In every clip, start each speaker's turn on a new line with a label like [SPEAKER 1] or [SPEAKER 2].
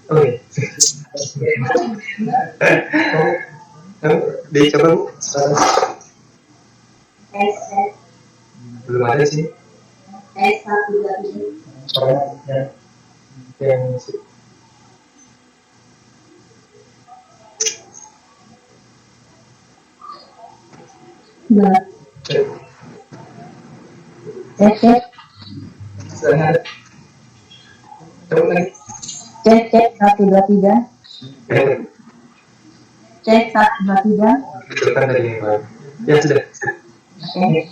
[SPEAKER 1] Oke. Dicoba Bu. Belum ada sih. Yang
[SPEAKER 2] Cek.
[SPEAKER 1] Coba lagi.
[SPEAKER 2] Cek 1 2 3. Cek 1 2 3.
[SPEAKER 1] Coba dari yang lain. Ya sudah.
[SPEAKER 2] Oke.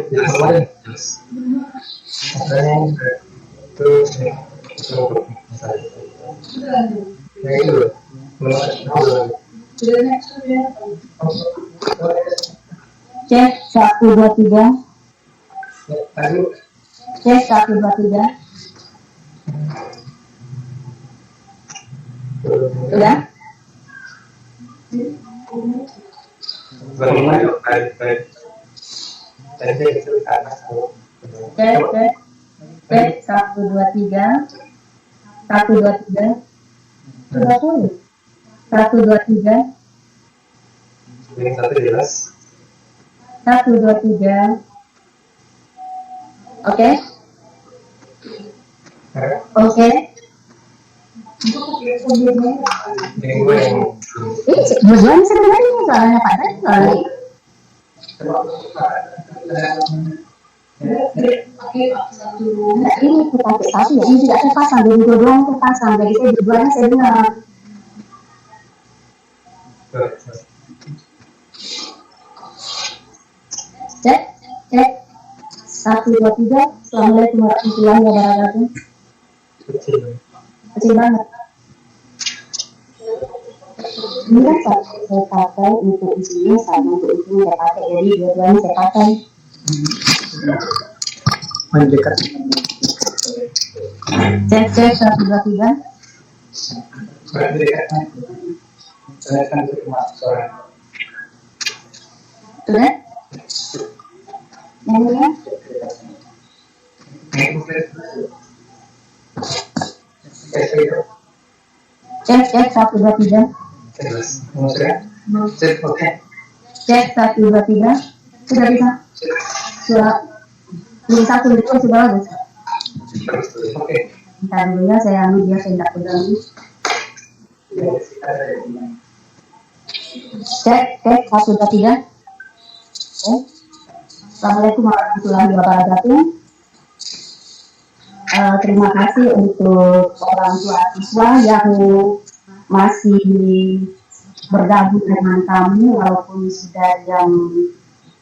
[SPEAKER 1] Jelas kemarin. Terus yang itu loh.
[SPEAKER 2] Cek 1 2 3.
[SPEAKER 1] Aduh.
[SPEAKER 2] Cek 1 2 3. Sudah?
[SPEAKER 1] Bagaimana? Baik. Tadi itu atas.
[SPEAKER 2] Cek 1 2 3. 1 2 3. Sudah boleh. 1 2 3.
[SPEAKER 1] Yang satu jelas.
[SPEAKER 2] 1 2 3. Oke. Oke. Dua-duanya sebenarnya soalnya pada soalnya. Nah, ini kita satu ya, ini tidak terpasang, jadi dua-duanya terpasang, jadi saya dua-duanya saya dengar. Cek 1 2 3. Assalamualaikum warahmatullahi wabarakatuh. Kecil banget. Ini kan saya pakai untuk isinya sama untuk isinya saya pakai, jadi dua-duanya saya pakai.
[SPEAKER 1] Mendekat.
[SPEAKER 2] Cek 1 2 3.
[SPEAKER 1] Mendekat. Saya akan terima suara.
[SPEAKER 2] Sudah? Yang ini? Cek 1 2 3. Cek 1 2 3. Sudah bisa? Sudah. Ini satu itu sudah bagus. Bentar dulu ya, saya ambil dia, saya tidak pegang. Cek 1 2 3. Assalamualaikum warahmatullahi wabarakatuh. Terima kasih untuk orang tua siswa yang masih bergabung dengan kami walaupun sudah jam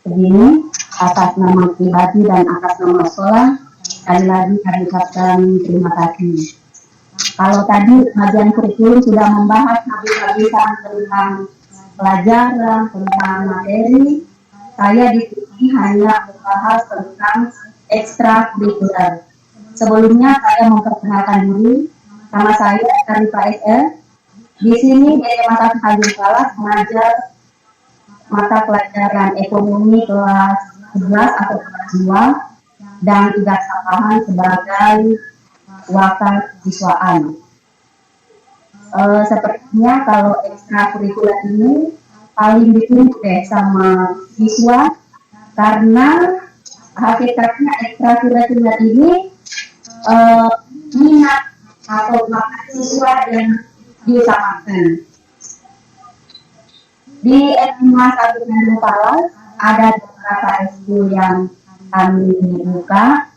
[SPEAKER 2] begini, atas nama pribadi dan atas nama sekolah. Sekali lagi kami ucapkan terima kasih. Kalau tadi kajian kurikulum sudah membahas habis-habisan tentang pelajaran, tentang materi, saya di sini hanya membahas tentang ekstrakurikuler. Sebelumnya saya memperkenalkan diri, nama saya Karifah SL. Di sini di SMA 1 Tanjung Palas mengajar mata pelajaran ekonomi kelas 11 atau kelas 2 dan tugas tambahan sebagai wakasiswaan. Sepertinya kalau ekstrakurikuler ini paling ditunggu deh sama siswa karena hakikatnya ekstrakurikuler ini minat atau bakat siswa yang diutamakan. Di SMA 1 Tanjung Palas ada beberapa ekskul yang kami buka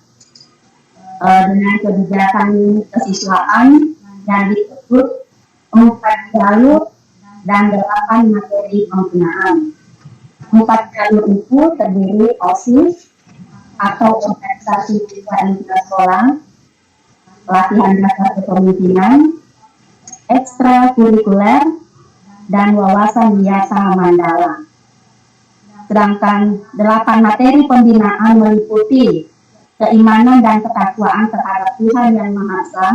[SPEAKER 2] dengan kebijakan kesiswaan yang disebut 4 jalur dan 8 materi pembinaan. 4 jalur itu terdiri OSIS atau organisasi siswa intrasekolah, latihan dasar kepemimpinan, ekstrakurikuler, dan wawasan biasa Mandala. Sedangkan 8 materi pembinaan meliputi keimanan dan ketakwaan terhadap Tuhan Yang Maha Esa,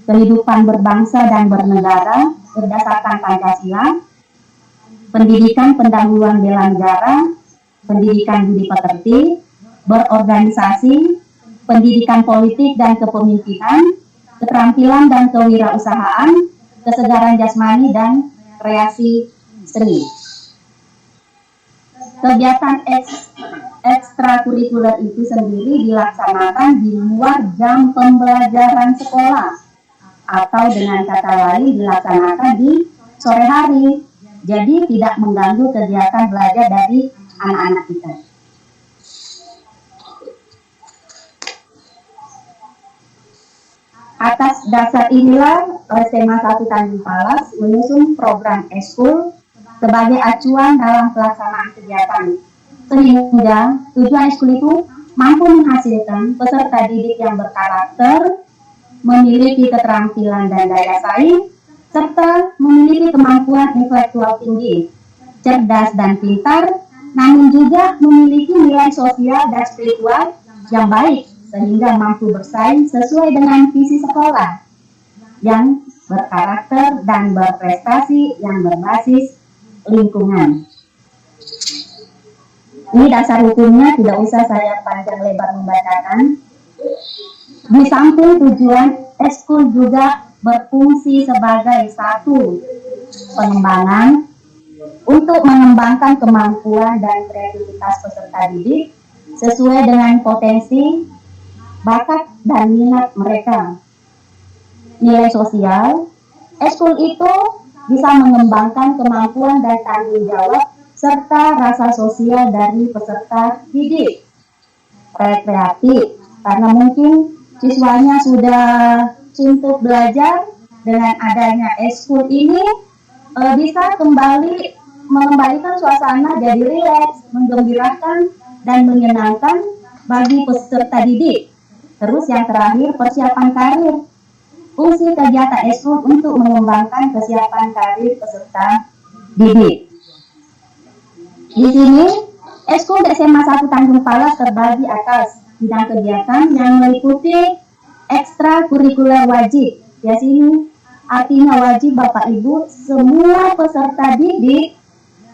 [SPEAKER 2] kehidupan berbangsa dan bernegara berdasarkan Pancasila, pendidikan pendahuluan bela negara, pendidikan budi pekerti, berorganisasi, pendidikan politik dan kepemimpinan, keterampilan dan kewirausahaan, kesegaran jasmani dan kreasi seni. Kegiatan ekstrakurikuler itu sendiri dilaksanakan di luar jam pembelajaran sekolah atau dengan kata lain dilaksanakan di sore hari. Jadi tidak mengganggu kegiatan belajar dari anak-anak kita. Atas dasar inilah SMA 1 Tanjung Palas menyusun program ekskul sebagai acuan dalam pelaksanaan kegiatan, sehingga tujuan ekskul itu mampu menghasilkan peserta didik yang berkarakter, memiliki keterampilan dan daya saing, serta memiliki kemampuan intelektual tinggi, cerdas dan pintar, namun juga memiliki nilai sosial dan spiritual yang baik, sehingga mampu bersaing sesuai dengan visi sekolah yang berkarakter dan berprestasi yang berbasis lingkungan. Ini dasar hukumnya, tidak usah saya panjang lebar membacakan. Di samping tujuan, ekskul juga berfungsi sebagai satu pengembangan untuk mengembangkan kemampuan dan kreativitas peserta didik sesuai dengan potensi, bakat, dan minat mereka. Nilai sosial, ekskul itu bisa mengembangkan kemampuan dan tanggung jawab serta rasa sosial dari peserta didik. Rekreatif, karena mungkin siswanya sudah suntuk belajar, dengan adanya ekskul ini bisa mengembalikan suasana jadi rileks, menggembirakan, dan menyenangkan bagi peserta didik. Terus yang terakhir, persiapan karir. Fungsi kegiatan ekskul untuk mengembangkan kesiapan karir peserta didik. Di sini, ekskul SMA 1 Tanjung Palas terbagi atas bidang kegiatan yang meliputi ekstrakurikuler wajib. Di sini artinya wajib Bapak Ibu semua peserta didik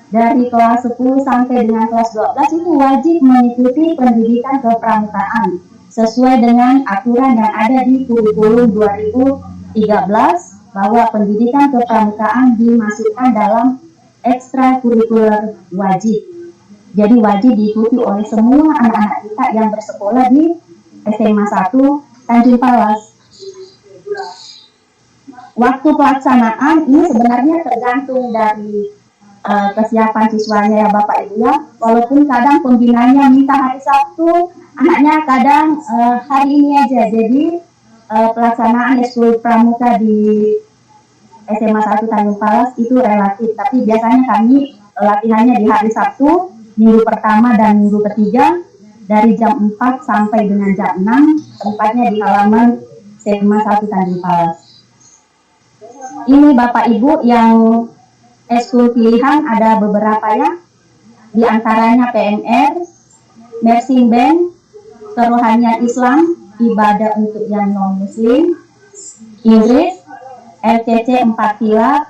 [SPEAKER 2] dari kelas 10 sampai dengan kelas 12 itu wajib mengikuti pendidikan kepramukaan sesuai dengan aturan yang ada di kurikulum 2013 bahwa pendidikan kepramukaan dimasukkan dalam ekstrakurikuler wajib. Jadi wajib diikuti oleh semua anak-anak kita yang bersekolah di SMA 1 Tanjung Palas. Waktu pelaksanaan ini sebenarnya tergantung dari kesiapan siswanya ya Bapak Ibu ya. Walaupun kadang pembinanya minta hari Sabtu, anaknya kadang hari ini aja. Jadi pelaksanaan ekskul pramuka di SMA 1 Tanjung Palas itu relatif. Tapi biasanya kami latihannya di hari Sabtu, minggu pertama dan minggu ketiga, dari jam 4 sampai dengan jam 6, tempatnya di halaman SMA 1 Tanjung Palas. Ini Bapak Ibu yang ekskul pilihan ada beberapa ya, di antaranya PMR, Marching Band, Kerohanian Islam, Ibadah untuk yang non-Muslim, Inggris, LCC 4 Pilar,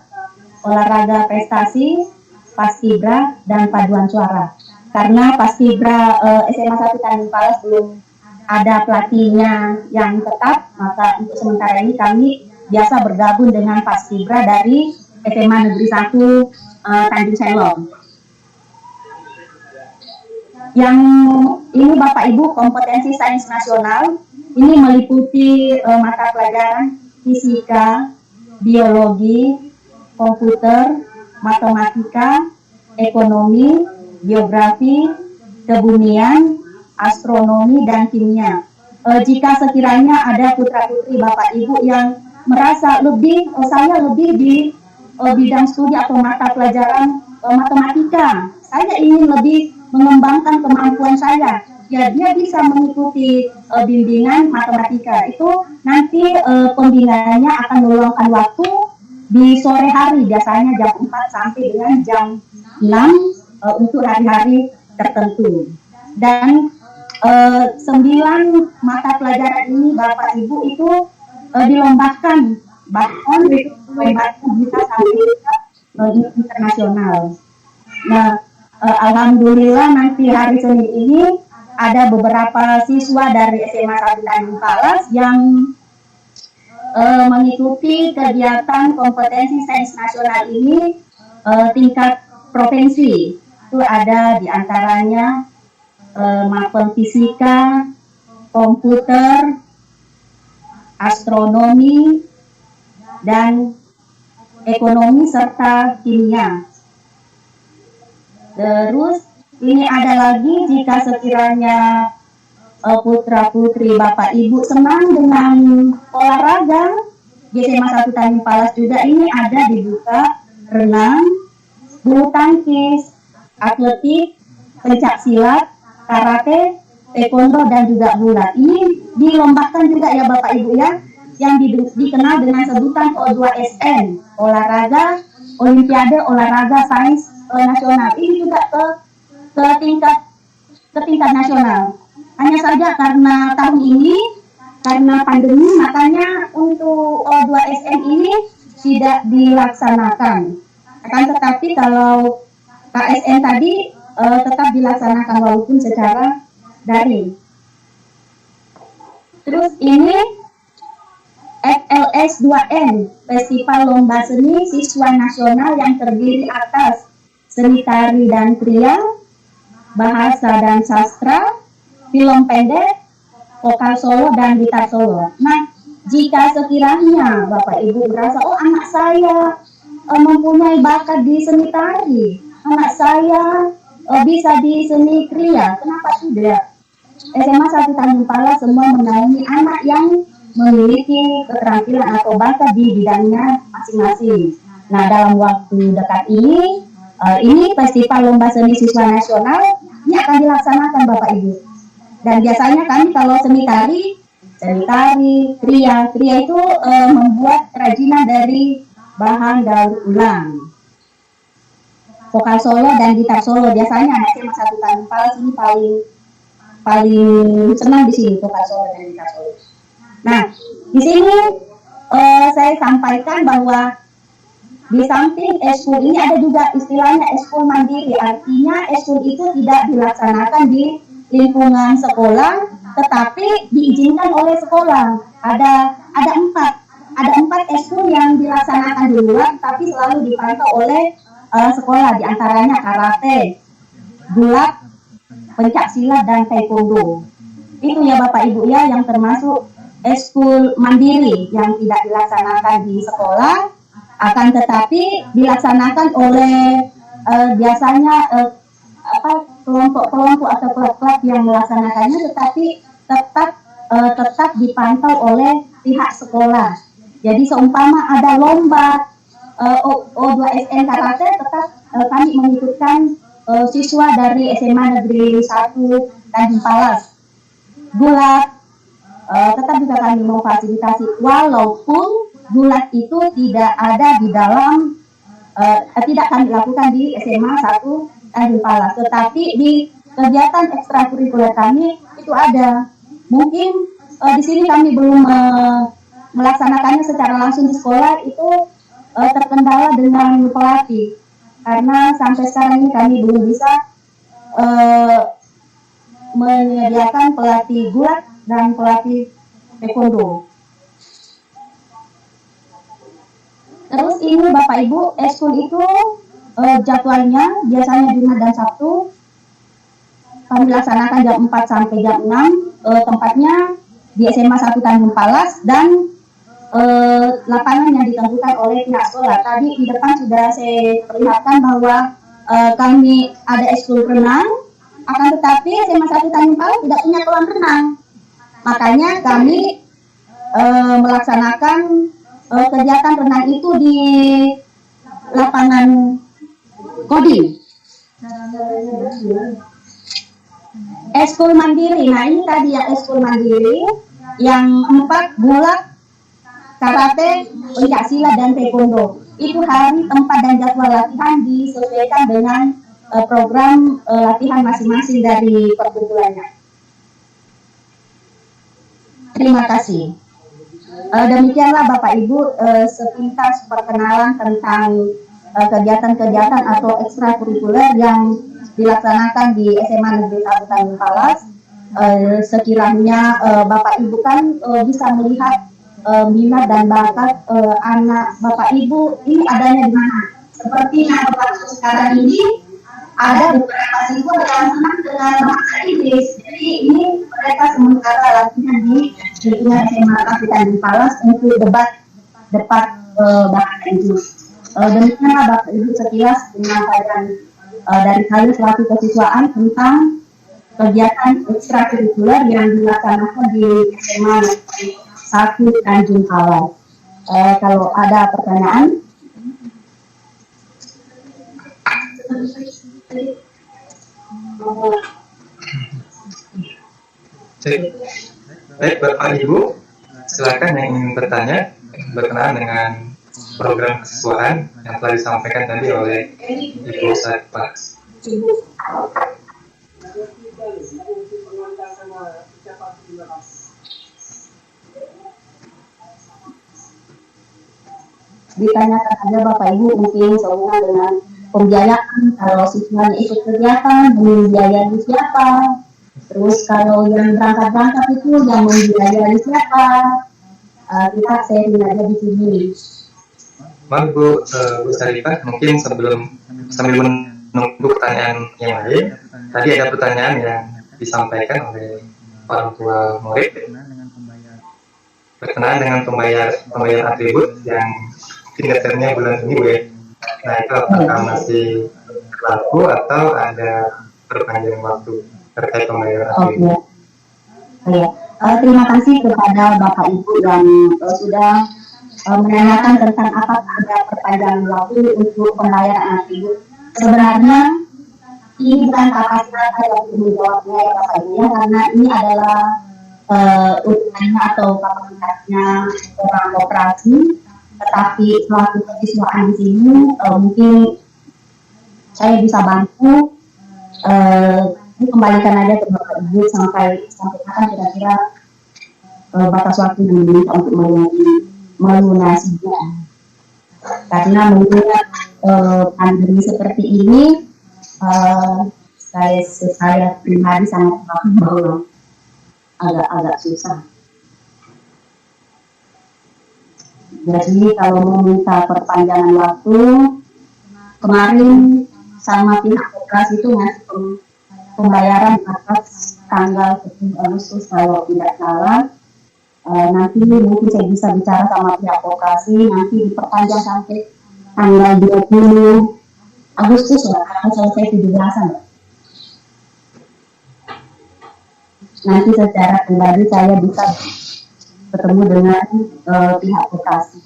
[SPEAKER 2] Olahraga Prestasi, Paskibra, dan Paduan Suara. Karena Paskibra SMA 1 Tanjung Palas belum ada pelatihnya yang tetap, maka untuk sementara ini kami biasa bergabung dengan Paskibra dari SMA Negeri 1 Tanjung Selong. Yang ini Bapak Ibu kompetensi sains nasional, ini meliputi mata pelajaran fisika, biologi, komputer, matematika, ekonomi, geografi, kebumian, astronomi, dan kimia. Jika sekiranya ada putra-putri Bapak Ibu yang merasa saya lebih di bidang studi atau mata pelajaran matematika, saya ingin lebih mengembangkan kemampuan saya, ya dia bisa mengikuti bimbingan matematika. Itu nanti pembinaannya akan meluangkan waktu di sore hari, biasanya jam 4 sampai dengan jam 6 untuk hari-hari tertentu. Dan 9 mata pelajaran ini Bapak Ibu itu dilombakan, bahkan bisa sampai internasional. Nah, alhamdulillah nanti hari Senin ini ada beberapa siswa dari SMA 1 Tanjung Palas yang mengikuti kegiatan kompetensi sains nasional ini tingkat provinsi. Itu ada diantaranya mapel fisika, komputer, astronomi, dan ekonomi serta kimia. Terus ini ada lagi, jika sekiranya putra-putri Bapak Ibu senang dengan olahraga, di SMA 1 Tanjung Palas juga ini ada dibuka renang, bulu tangkis, atletik, pencak silat, karate, taekwondo, dan juga gulat. Ini dilombakan juga ya Bapak Ibu ya, yang dikenal dengan sebutan O2SN, olahraga Olimpiade Olahraga Sains Nasional. Ini juga ke tingkat nasional. Hanya saja karena tahun ini karena pandemi, makanya untuk O2SN ini tidak dilaksanakan. Akan tetapi kalau KSN tadi tetap dilaksanakan walaupun secara daring. Terus ini FLS 2N, Festival Lomba Seni Siswa Nasional yang terdiri atas seni tari dan kriya, bahasa dan sastra, film pendek, vokal solo, dan gitar solo. Nah, jika sekiranya Bapak Ibu merasa, oh anak saya mempunyai bakat di seni tari, anak saya bisa di seni kriya, kenapa tidak? SMA 1 Tanjung Palas semua menaungi anak yang memiliki keterampilan atau bakat di bidangnya masing-masing. Nah, dalam waktu dekat ini Festival Lomba Seni Siswa Nasional ini akan dilaksanakan Bapak Ibu. Dan biasanya kami kalau seni tari, kriya itu membuat kerajinan dari bahan daur ulang. Vokal solo dan gitar solo, biasanya anak SMA 1 Tanjung Palas ini paling senang di sini vokal solo dan gitar solo. Nah, di sini saya sampaikan bahwa di samping eskul ini ada juga istilahnya eskul mandiri, artinya eskul itu tidak dilaksanakan di lingkungan sekolah, tetapi diizinkan oleh sekolah. Ada empat eskul yang dilaksanakan di luar, tapi selalu dipantau oleh sekolah, diantaranya karate, gulat, pencak silat, dan taekwondo. Itu ya Bapak Ibu ya, yang termasuk eskul mandiri yang tidak dilaksanakan di sekolah, akan tetapi dilaksanakan oleh biasanya kelompok-kelompok atau klub-klub yang melaksanakannya, tetapi tetap dipantau oleh pihak sekolah. Jadi seumpama ada lomba O2SN karate, tetap kami mengikutkan siswa dari SMA Negeri 1 Tanjung Palas. Gulat tetap juga kami memfasilitasi, walaupun gulat itu tidak ada di dalam tidak kami lakukan di SMA 1 Tanjung Palas, tetapi di kegiatan ekstrakurikuler kami itu ada. Mungkin di sini kami belum melaksanakannya secara langsung di sekolah, itu terkendala dengan pelatih, karena sampai sekarang ini kami belum bisa menyediakan pelatih gulat dan pelatih taekwondo. Terus ini Bapak Ibu, eskul itu jadwalnya biasanya Jumat dan Sabtu kami laksanakan jam 4 sampai jam 6, tempatnya di SMA 1 Tanjung Palas, dan lapangan yang ditentukan oleh pihak sekolah. Tadi di depan sudah saya perlihatkan bahwa kami ada ekskul renang, akan tetapi SMA 1 Tanjung Palas tidak punya kolam renang. Makanya kami melaksanakan kegiatan renang itu di lapangan Kodim. Ekskul mandiri, nah ini tadi yang ekskul mandiri, yang 4 bulak, karate, pencaksilat, dan taekwondo. Itu hari, tempat, dan jadwal latihan disesuaikan dengan program latihan masing-masing dari perkumpulannya. Terima kasih. Demikianlah Bapak Ibu sepintas perkenalan tentang kegiatan-kegiatan atau ekstrakurikuler yang dilaksanakan di SMA Negeri 1 Tanjung Palas. Sekiranya Bapak Ibu kan bisa melihat minat dan bakat anak Bapak Ibu ini adanya di mana. Seperti yang Bapak sekarang ini ada beberapa siswa yang senang dengan bahasa Inggris. Jadi ini mereka sementara latihan di lingkungan SMA Negeri Tanjung Palas untuk debat bahasa Inggris. Demikianlah Bapak Ibu sekilas penyampaian dari saya selaku kesiswaan tentang kegiatan ekstrakurikuler yang dilaksanakan di SMA Negeri 1 Tanjung Palas. Kalau ada pertanyaan,
[SPEAKER 1] Baik Bapak Ibu, silakan yang ingin bertanya berkenaan dengan program kesiswaan yang telah disampaikan tadi oleh Ibu Sarifah.
[SPEAKER 2] ditanyakan aja Bapak Ibu mungkin sehubungan dengan pembiayaan, kalau siswanya ikut kegiatan membiayai siapa, terus kalau yang berangkat itu yang membiayai siapa. Kita sharing aja di sini.
[SPEAKER 1] Maaf Bu Sarifah, mungkin sambil menunggu pertanyaan yang lain, tadi ada pertanyaan yang disampaikan oleh orang tua murid berkenaan dengan pembayaran atribut yang tenggatnya bulan ini Bu ya. Nah itu apakah masih berlaku atau ada perpanjangan waktu terkait pembayaran atribut?
[SPEAKER 2] Terima kasih kepada Bapak Ibu yang sudah menanyakan tentang apakah ada perpanjangan waktu untuk pembayaran atribut. Sebenarnya ini bukan kapasitas saya untuk menjawabnya ya Bapak Ibu ya, karena ini adalah urutannya atau kapasitasnya orang operasi. Tetapi selaku kesiswaan di sini mungkin saya bisa bantu kembalikan aja ke Bapak Ibu sampai kapan kira-kira batas waktu yang diminta untuk melunasinya. Karena mengingat pandemi seperti ini, saya pribadi sangat paham bahwa agak susah. Jadi kalau meminta perpanjangan waktu, kemarin sama pihak koperasi itu ngasih pembayaran atas tanggal 10 Agustus kalau tidak salah. Nanti mungkin saya bisa bicara sama pihak koperasi, nanti diperpanjang sampai tanggal 20 Agustus lah, karena selesai 17-an. Nanti secara pribadi saya bisa bertemu dengan pihak koperasi.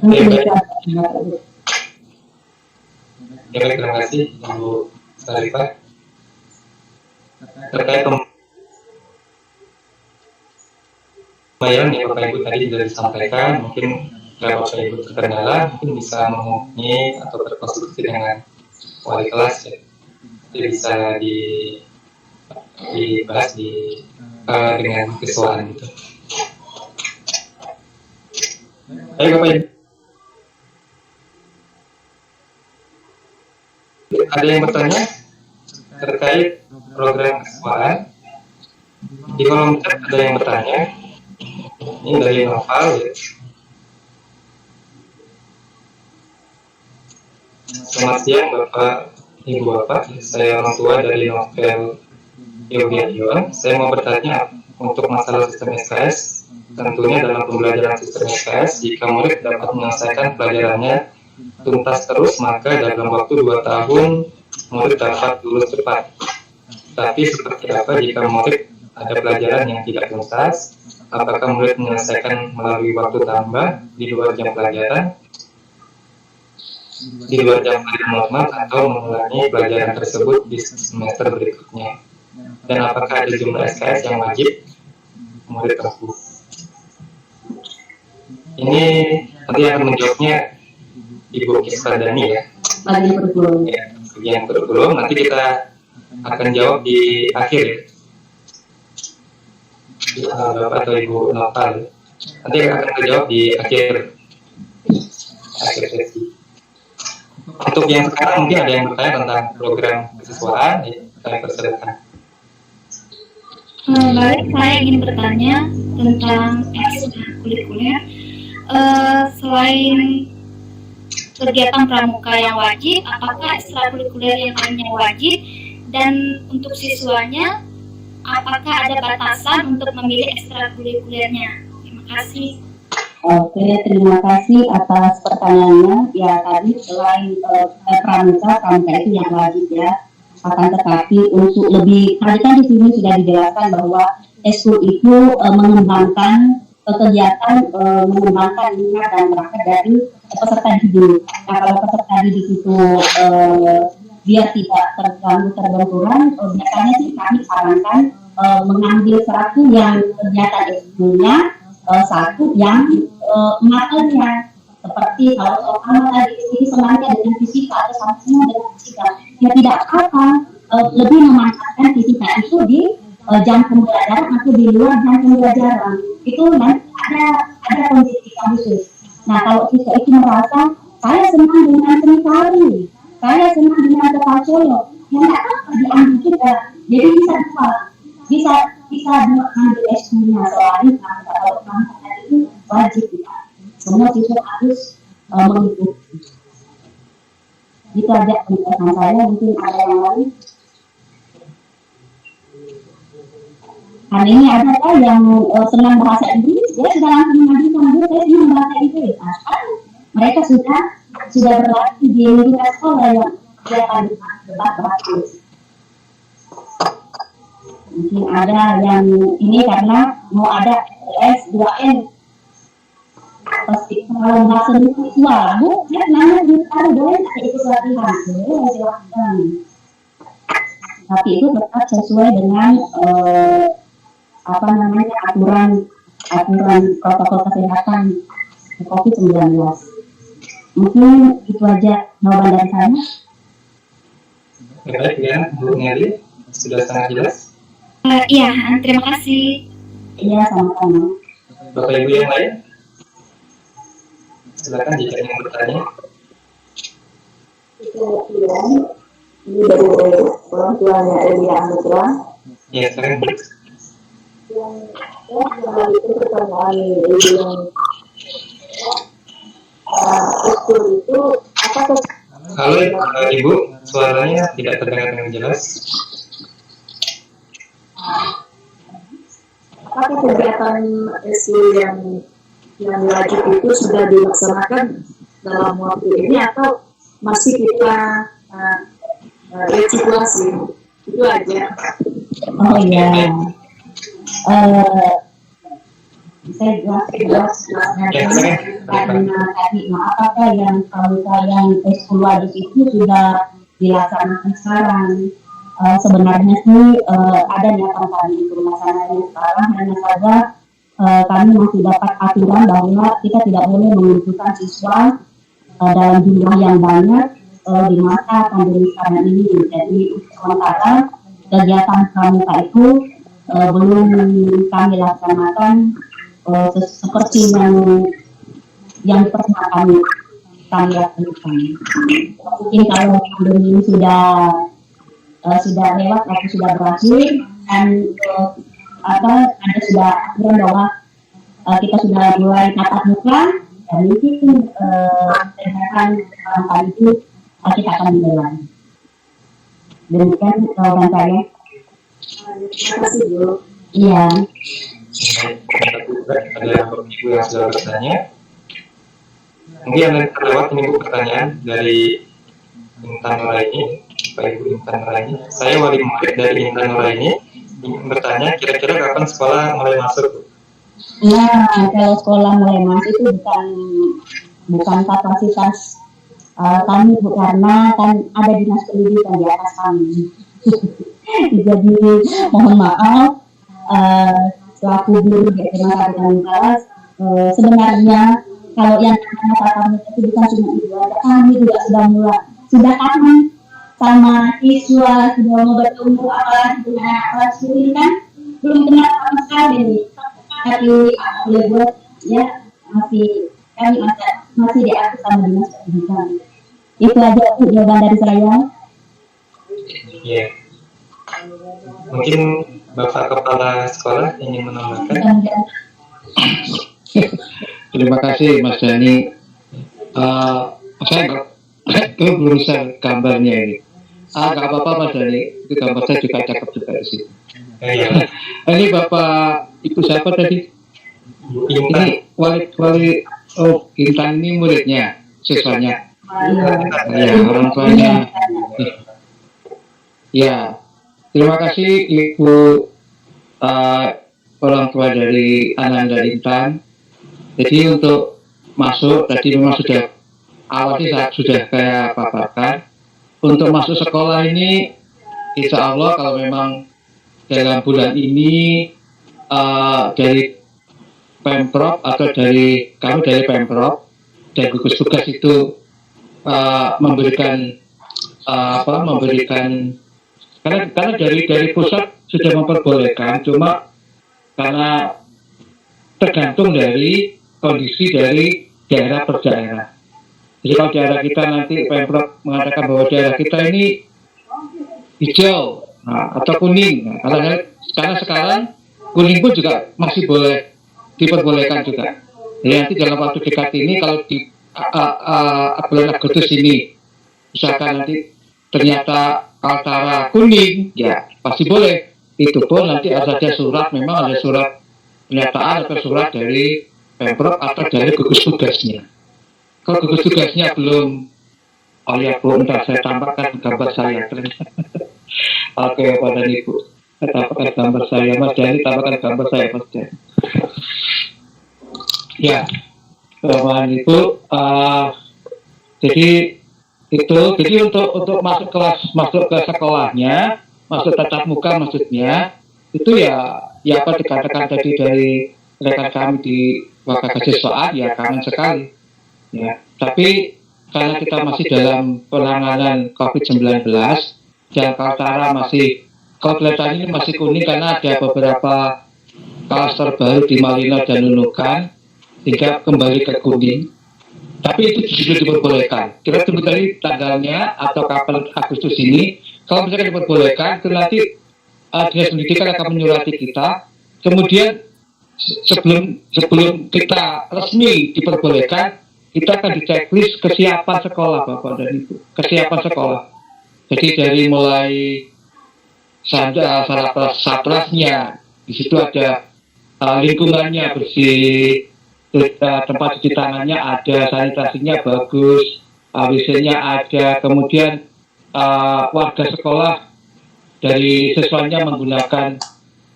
[SPEAKER 2] Mungkin
[SPEAKER 1] baik.
[SPEAKER 2] itu aja, Bapak Ibu.
[SPEAKER 1] Ya, baik, terima kasih Ibu Sarifah. Terkait pembayaran ya Bapak Ibu tadi sudah disampaikan, mungkin kalau Bapak Ibu terkendala, mungkin bisa menghubungi atau berkonsultasi dengan wali kelas ya. Jadi bisa dibahas dengan kesesuaian gitu. Baik Bapak Ibu, ada yang bertanya terkait program kesesuaian? Di kolom chat ada yang bertanya. Ini dari Noval ya. Selamat siang Bapak, Ibu Bapak. Saya orang tua dari Novel Yogian. Saya mau bertanya untuk masalah sistem SKS. Tentunya dalam pembelajaran sistem SKS, jika murid dapat menyelesaikan pelajarannya tuntas terus, maka dalam waktu 2 tahun murid dapat lulus cepat. Tapi seperti apa jika murid ada pelajaran yang tidak tuntas? Apakah murid menyelesaikan melalui waktu tambah di luar jam pelajaran, normal, atau mengulangi pelajaran tersebut di semester berikutnya? Dan apakah ada jumlah SKS yang wajib murid tempuh? Ini nanti akan menjawabnya Ibu Kisradani ya.
[SPEAKER 2] Bagian kurikulum.
[SPEAKER 1] Ya, bagian kurikulum. Nanti kita akan jawab di akhir ya. Bapak atau Ibu Noval. Nanti akan dijawab di akhir sesi. Untuk yang sekarang mungkin ada yang bertanya tentang program kesesuaian, ya, saya persilakan.
[SPEAKER 3] Baik, saya ingin bertanya tentang ekstrakurikuler. Selain kegiatan pramuka yang wajib, apakah ekstrakurikuler yang lainnya wajib? Dan untuk siswanya, apakah ada batasan untuk memilih ekstrakurikulernya? Terima kasih.
[SPEAKER 2] Oke, terima kasih atas pertanyaannya. Ya, tadi selain pramuka itu yang wajib ya. Akan tetapi untuk lebih, tadi kan di sini sudah dijelaskan bahwa eskul itu mengembangkan kegiatan, mengembangkan minat dan bakat dari peserta didik. Nah, kalau peserta didik itu biar tidak terbenturan, biasanya sih kami sarankan mengambil satu yang kegiatan eskulnya, satu yang materinya, seperti kalau soal tadi ini semuanya dengan fisika atau sama-sama dengan fisika, ya tidak apa-apa, lebih memanfaatkan fisika itu di jam pembelajaran atau di luar jam pembelajaran. Itu nanti ada kondisi khusus. Nah, kalau siswa itu merasa saya senang dengan seni tari, saya senang dengan tata solo, ya nggak apa diambil juga. Jadi bisa ambil eskulnya, soalnya kalau pramuka itu wajib ya. Semua siswa harus mengikuti. Itu aja penjelasan saya. Mungkin ada yang lain. Hari ini ada yang senang bahasa Inggris, dia sudah langsung mengajukan dulu, saya senang bahasa Inggris. Nah, mereka sudah berlatih di lingkungan sekolah yang dia akan debat bahasa Inggris. Mungkin ada yang ini karena mau ada S2N. Pasti kalau bahasa siswa, Bu, ya namanya ada boleh ikut latihan, silahkan. Tapi itu tetap sesuai dengan aturan protokol kesehatan COVID-19. Mungkin itu aja jawaban dari saya.
[SPEAKER 1] Baik ya, Bu Nelly, sudah sangat jelas.
[SPEAKER 3] Iya, terima kasih.
[SPEAKER 2] Iya, sama-sama.
[SPEAKER 1] Bapak Ibu yang lain, silakan jika ingin bertanya.
[SPEAKER 4] Ini dari orang tuanya Elia Anugrah.
[SPEAKER 1] Ya, sekarang
[SPEAKER 4] Itu pertanyaan yang eskul itu apa?
[SPEAKER 1] Halo Ibu, suaranya tidak terdengar dengan jelas.
[SPEAKER 4] Apakah kegiatan eskul yang wajib itu sudah dilaksanakan dalam waktu ini atau masih kita evaluasi? Itu aja.
[SPEAKER 2] Oh iya. Saya jelas karena tadi apakah yang yang ekskul wajib itu sudah dilaksanakan sekarang. Sebenarnya sih ada niatan kami untuk melaksanakannya sekarang, hanya saja kami masih dapat aturan bahwa kita tidak boleh mengumpulkan siswa dalam jumlah yang banyak di masa pandemi sekarang ini. Jadi sementara kegiatan pramuka itu belum kami laksanakan seperti yang pernah kami lakukan. Mungkin kalau pandemi ini sudah lewat atau sudah berakhir dan ada sudah aturan bahwa kita sudah mulai tatap muka, dan mungkin kegiatan kali itu kita akan mulai. Demikian jawaban saya.
[SPEAKER 4] Terima kasih, Bu.
[SPEAKER 2] Iya.
[SPEAKER 1] Ada ibu yang sudah bertanya. Mungkin yang terlewat ini Bu pertanyaan dari Intan Nuraini, Pak Ibu Intan Nuraini. Saya wali murid dari Intan Nuraini ingin bertanya, kira-kira kapan sekolah mulai masuk?
[SPEAKER 2] Nah, kalau sekolah mulai masuk itu bukan kapasitas kami, Bu, karena kan ada dinas pendidikan di atas kami. Jadi mohon maaf, selaku guru di SMA Kabupaten Kelas, sebenarnya kalau yang kami itu bukan cuma itu aja, kami juga sudah kangen sama siswa, sudah mau bertemu apalagi dengan kelas ini kan belum kenal sama sekali nih, tapi boleh buat ya kami masih diatur sama dinas pendidikan. Itu aja jawaban dari saya.
[SPEAKER 1] Iya. Mungkin Bapak Kepala Sekolah ingin menambahkan.
[SPEAKER 5] Terima kasih Mas Dani. Saya berusaha gambarnya ini. Nggak apa-apa Mas Dani, itu gambar saya juga cakep juga di sini.
[SPEAKER 1] Iya.
[SPEAKER 5] Ini Bapak Ibu siapa tadi?
[SPEAKER 1] Intan.
[SPEAKER 5] Ini Intan ini muridnya, siswanya. Ya, orang tuanya. Ya, terima kasih Ibu orang tua dari Ananda Intan. Jadi untuk masuk tadi memang sudah awalnya sudah kayak paparkan. Untuk masuk sekolah ini, insya Allah kalau memang dalam bulan ini dari Pemprov atau dari kami dari Pemprov dan gugus tugas itu memberikan karena dari pusat sudah memperbolehkan, cuma karena tergantung dari kondisi dari daerah per daerah. Jadi kalau daerah kita nanti Pemprov mengatakan bahwa daerah kita ini hijau atau kuning, karena sekarang kuning pun juga masih boleh diperbolehkan juga. Jadi nanti dalam waktu dekat ini kalau di bulan Agustus ini misalkan nanti ternyata Kaltara kuning, ya pasti boleh. Itu pun nanti ada surat, memang ada surat pernyataan atau surat dari Pemprov atau dari gugus tugasnya. Kalau gugus tugasnya belum, oh ya Bu, bentar saya tambahkan gambar saya. Oke, Bapak dan Ibu, saya tambahkan gambar saya, Mas Dhani tambahkan gambar saya, Mas Dhani. Ya, Bapak dan Ibu, jadi untuk masuk ke sekolahnya, masuk tatap muka maksudnya, itu ya apa dikatakan tadi dari rekan kami di Wakil Kesiswaan, ya kangen sekali. Ya, tapi karena kita masih dalam penanganan COVID-19 dan Kaltara masih, kalau kelihatan ini masih kuning karena ada beberapa klaster baru di Malino dan Nunukan, hingga kembali ke kuning. Tapi itu sudah diperbolehkan. Kita tunggu tadi tanggalnya atau kapan Agustus ini. Kalau misalkan diperbolehkan, itu nanti Dinas Pendidikan akan menyurati kita. Kemudian sebelum kita resmi diperbolehkan, kita akan diceklis kesiapan sekolah, Bapak dan Ibu. Kesiapan sekolah. Jadi dari mulai satrasnya, di situ ada lingkungannya bersih, tempat cuci tangannya ada, sanitasinya bagus, WC-nya ada, kemudian warga sekolah dari siswanya menggunakan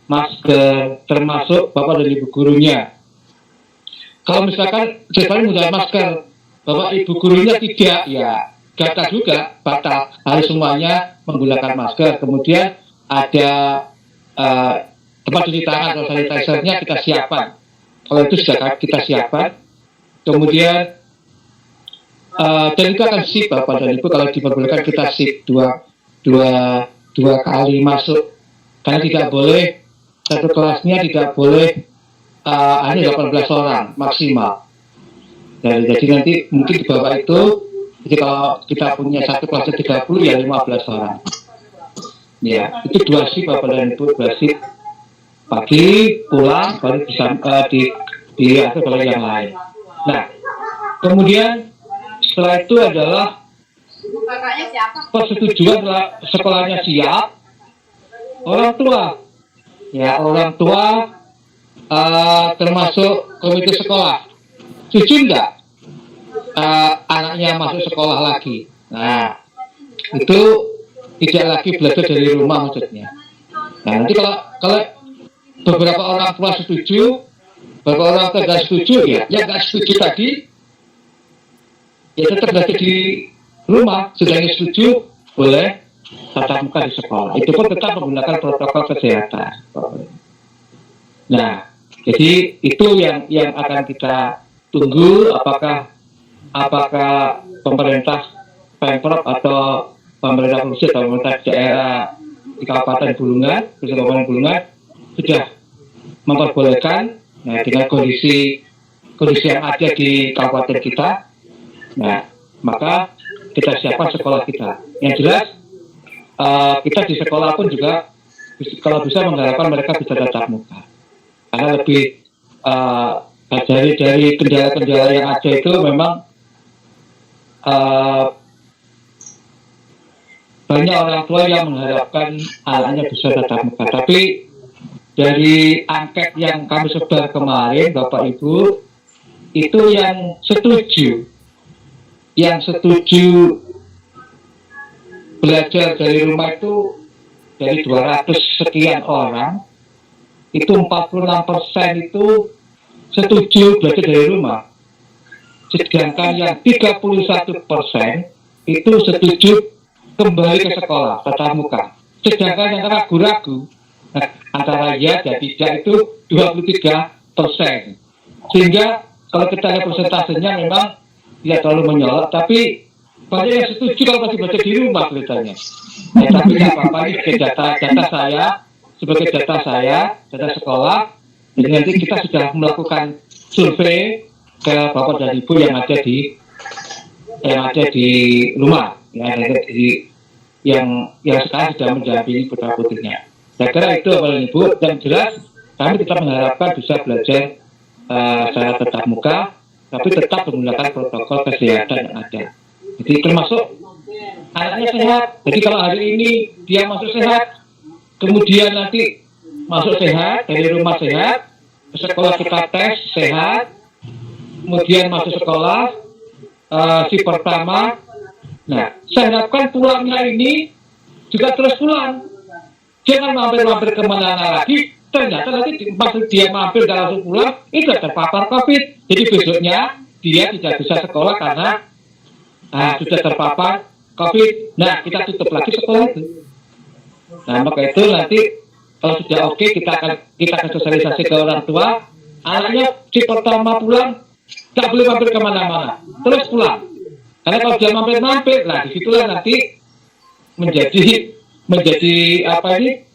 [SPEAKER 5] masker, termasuk Bapak dan Ibu gurunya kalau misalkan siswanya menggunakan masker, Bapak Ibu gurunya tidak, ya data juga batal, harus semuanya menggunakan masker. Kemudian ada tempat cuci tangan atau sanitizer-nya kita siapkan. Kalau itu sudah kita siapkan. Kemudian dan itu akan shift Bapak dan Ibu, kalau diperbolehkan kita shift dua kali masuk, karena tidak boleh satu kelasnya tidak boleh hanya 18 orang maksimal. Jadi nanti mungkin di bawah itu, jadi kalau kita punya satu kelasnya 30 ya 15 orang. Ya, itu 2 shift Bapak dan Ibu, 2 shift. Pagi pulang baru bisa diatur oleh yang lain. Nah, kemudian setelah itu adalah persetujuan sekolahnya siap, orang tua, ya orang tua termasuk komite sekolah, setuju nggak anaknya masuk sekolah lagi? Nah, itu tidak lagi belajar dari rumah maksudnya. Nah, nanti kalau beberapa orang tua setuju, beberapa orang tua nggak setuju, ya yang nggak setuju tadi ya tetap belajar di rumah. Sudah setuju boleh tatap muka di sekolah, itu pun tetap menggunakan protokol kesehatan. Nah, jadi itu yang akan kita tunggu, apakah pemerintah Pemprov atau pemerintah provinsi atau pemerintah daerah di Kabupaten Bulungan, sudah memperbolehkan. Nah, dengan kondisi yang ada di kabupaten kita, nah maka kita siapkan sekolah kita. Yang jelas kita di sekolah pun juga kalau bisa mengharapkan mereka bisa tatap muka, karena lebih dari kendala-kendala yang ada itu memang banyak orang tua yang mengharapkan anaknya bisa tatap muka. Tapi dari angket yang kami sebar kemarin, Bapak Ibu, itu yang setuju belajar dari rumah itu dari 200 sekian orang, itu 46% itu setuju belajar dari rumah. Sedangkan yang 31% itu setuju kembali ke sekolah tatap muka. Sedangkan yang ragu-ragu antara ya dan tidak itu 23%. Sehingga kalau kita lihat persentasenya memang tidak terlalu menyorot, tapi banyak yang setuju kalau masih belajar di rumah ceritanya. Tapi tidak apa-apa, ini sebagai data sekolah. Jadi nanti kita sudah melakukan survei ke Bapak dan Ibu yang ada di rumah, yang sekarang sudah mendampingi putra-putrinya. Saya kira itu Bapak dan Ibu, dan jelas kami tetap mengharapkan bisa belajar secara tatap muka, tapi tetap menggunakan protokol kesehatan yang ada. Jadi termasuk anaknya sehat. Jadi kalau hari ini dia masuk sehat, kemudian nanti masuk sehat, dari rumah sehat, ke sekolah kita tes sehat, kemudian masuk sekolah si pertama. Nah, saya harapkan pulangnya ini juga terus pulang. Jangan mampir-mampir kemana-mana lagi. Ternyata nanti maksud dia mampir dan langsung pulang, itu terpapar COVID. Jadi besoknya dia tidak bisa sekolah karena sudah terpapar COVID. Nah, kita tutup lagi sekolah itu. Nah, maka itu nanti kalau sudah oke, kita akan sosialisasi ke orang tua. Anaknya si pertama pulang, tak boleh mampir kemana-mana, terus pulang. Karena kalau dia mampir-mampir, nah disitulah nanti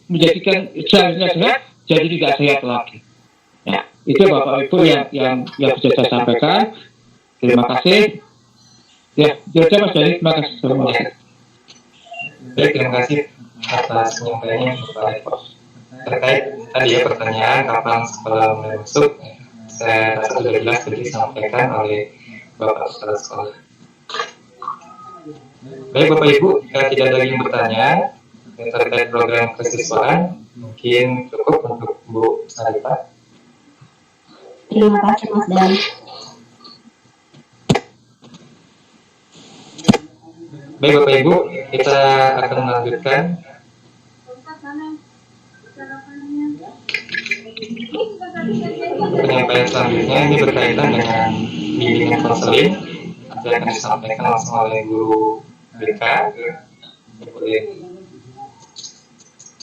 [SPEAKER 5] menjadikan seharusnya sehat, jadi tidak sehat lagi. Ya, itu Bapak Ibu yang bisa saya sampaikan. Terima kasih. Ya, Mas Dhani, terima kasih.
[SPEAKER 1] Baik, terima kasih atas penyampaiannya Bapak Eko. Terkait tadi ya pertanyaan kapan sekolah mulai masuk, saya rasa sudah jelas tadi disampaikan oleh Bapak Kepala Sekolah. Baik Bapak Ibu, jika tidak ada yang bertanya terkait program kesiswaan, mungkin cukup untuk Bu Sarita.
[SPEAKER 2] Terima kasih Mas Dan.
[SPEAKER 1] Baik Bapak Ibu, kita akan melanjutkan. penyampaian selanjutnya ini berkaitan dengan bimbingan konseling. Nanti akan disampaikan langsung oleh guru BK.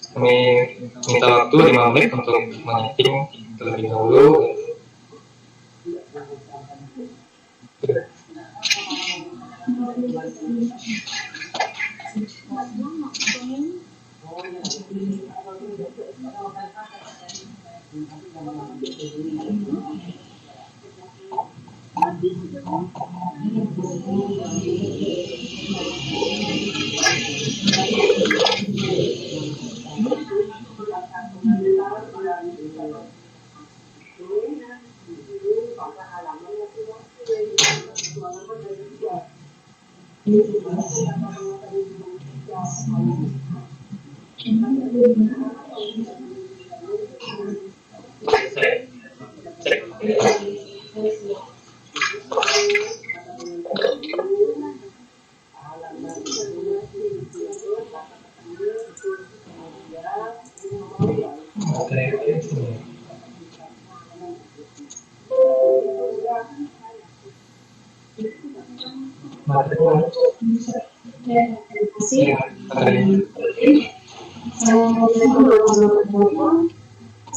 [SPEAKER 1] Kami minta waktu 5 menit untuk menyeting terlebih dahulu.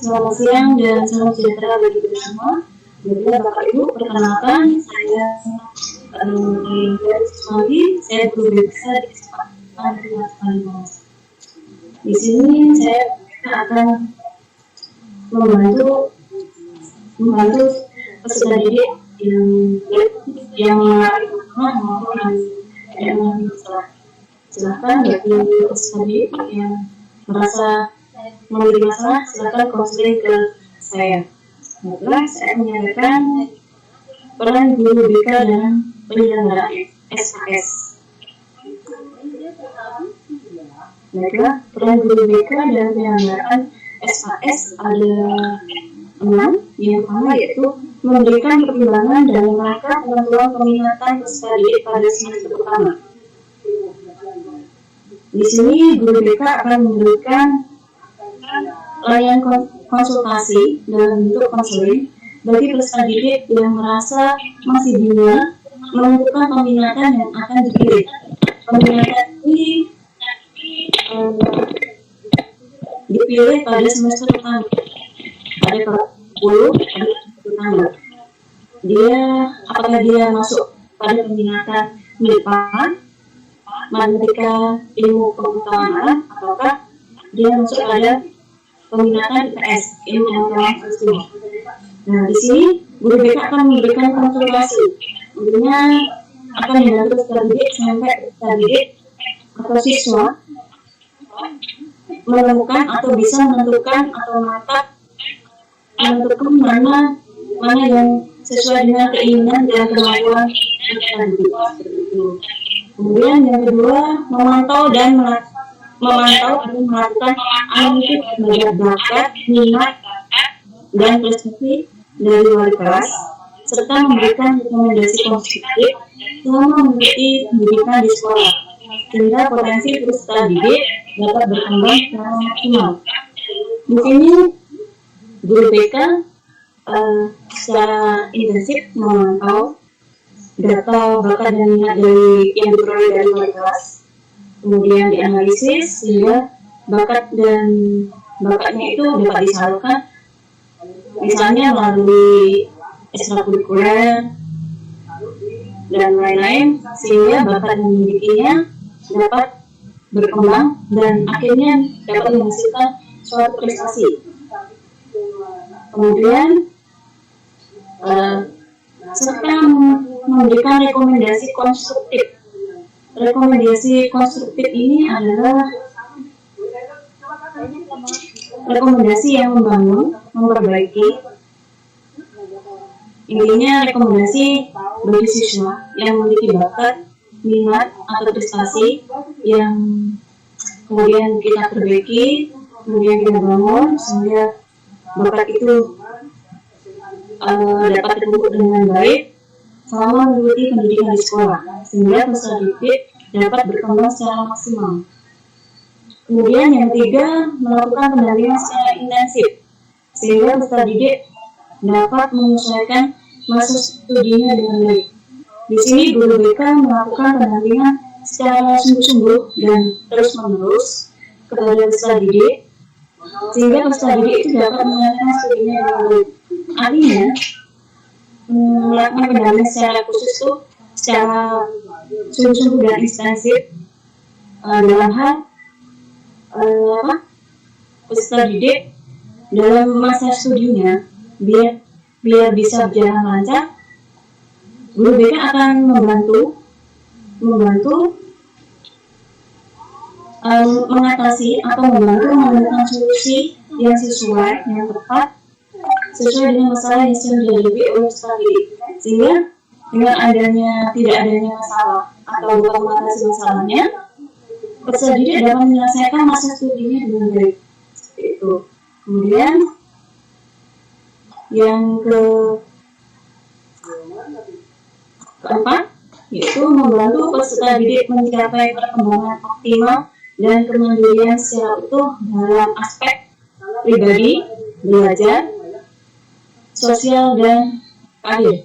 [SPEAKER 4] Selamat siang dan salam sejahtera bagi kita semua. Jadi Bapak Ibu, perkenalkan saya saya guru besar di kesempatan di sini saya akan membantu peserta didik yang mengalami masalah maupun yang mengalami masalah. Silakan bagi peserta didik yang merasa memiliki masalah, silakan konseling ke saya. Baiklah, saya menyampaikan peran guru BK dalam penyelenggaraan SAS. Baiklah, peran guru BK dalam penyelenggaraan SAS ada 6. Yang pertama yaitu memberikan pertimbangan dalam rangka penentuan peminatan peserta didik pada semester pertama. Di sini guru BK akan memberikan layanan konsultasi dalam bentuk konseling bagi peserta didik yang merasa masih bingung menentukan peminatan yang akan dipilih. Peminatan ini dipilih pada semester pertama, pada kelas 10 pertama. Apakah dia masuk pada peminatan MIPA, Matematika Ilmu Pengetahuan, ataukah dia masuk pada peminatan IPS, ilmu pengetahuan sosial. Nah, di sini guru BK akan memberikan konsultasi. Tentunya akan membantu peserta didik sampai peserta didik atau siswa menemukan atau bisa menentukan atau menentukan mana yang sesuai dengan keinginan dan kemampuan peserta didik. Kemudian yang kedua, memantau atau melakukan analisis terhadap bakat, minat, dan prestasi dari wali kelas, serta memberikan rekomendasi konstruktif selama mengikuti pendidikan di sekolah, sehingga potensi peserta didik dapat berkembang secara maksimal. Di sini, guru BK secara intensif memantau data bakat dan minat yang diperoleh dari wali kelas, kemudian dianalisis sehingga bakatnya itu dapat disalurkan, misalnya melalui ekstrakurikuler dan lain-lain, sehingga bakat yang dimilikinya dapat berkembang dan akhirnya dapat menghasilkan suatu prestasi. Kemudian serta memberikan rekomendasi konstruktif. Rekomendasi konstruktif ini adalah rekomendasi yang membangun, memperbaiki. Intinya rekomendasi bagi siswa yang memiliki bakat, minat, atau prestasi yang kemudian kita perbaiki, kemudian kita bangun sehingga bakat itu dapat terbentuk dengan baik selama mengikuti pendidikan di sekolah, sehingga peserta didik dapat berkembang secara maksimal. Kemudian yang ketiga, melakukan pendampingan secara intensif, sehingga peserta didik dapat menyesuaikan masa studinya dengan baik. Di sini guru BK melakukan pendampingan secara sungguh-sungguh dan terus-menerus kepada peserta didik, sehingga peserta didik itu dapat menyelesaikan studinya dengan baik. Artinya, melakukan pendampingan secara khusus itu secara sungguh-sungguh dan intensif dalam hal peserta didik dalam masa studinya biar bisa berjalan lancar. Guru BK akan membantu mengatasi atau membantu menemukan solusi yang sesuai, yang tepat, sesuai dengan masalah yang sedang dihadapi oleh peserta didik. Sehingga dengan tidak adanya masalah atau bukan mengatasi masalahnya, peserta didik dapat menyelesaikan masa studinya dengan baik. Seperti itu. Kemudian yang keempat, yaitu membantu peserta didik mencapai perkembangan optimal dan kemandirian secara utuh dalam aspek pribadi, belajar, sosial, dan karir.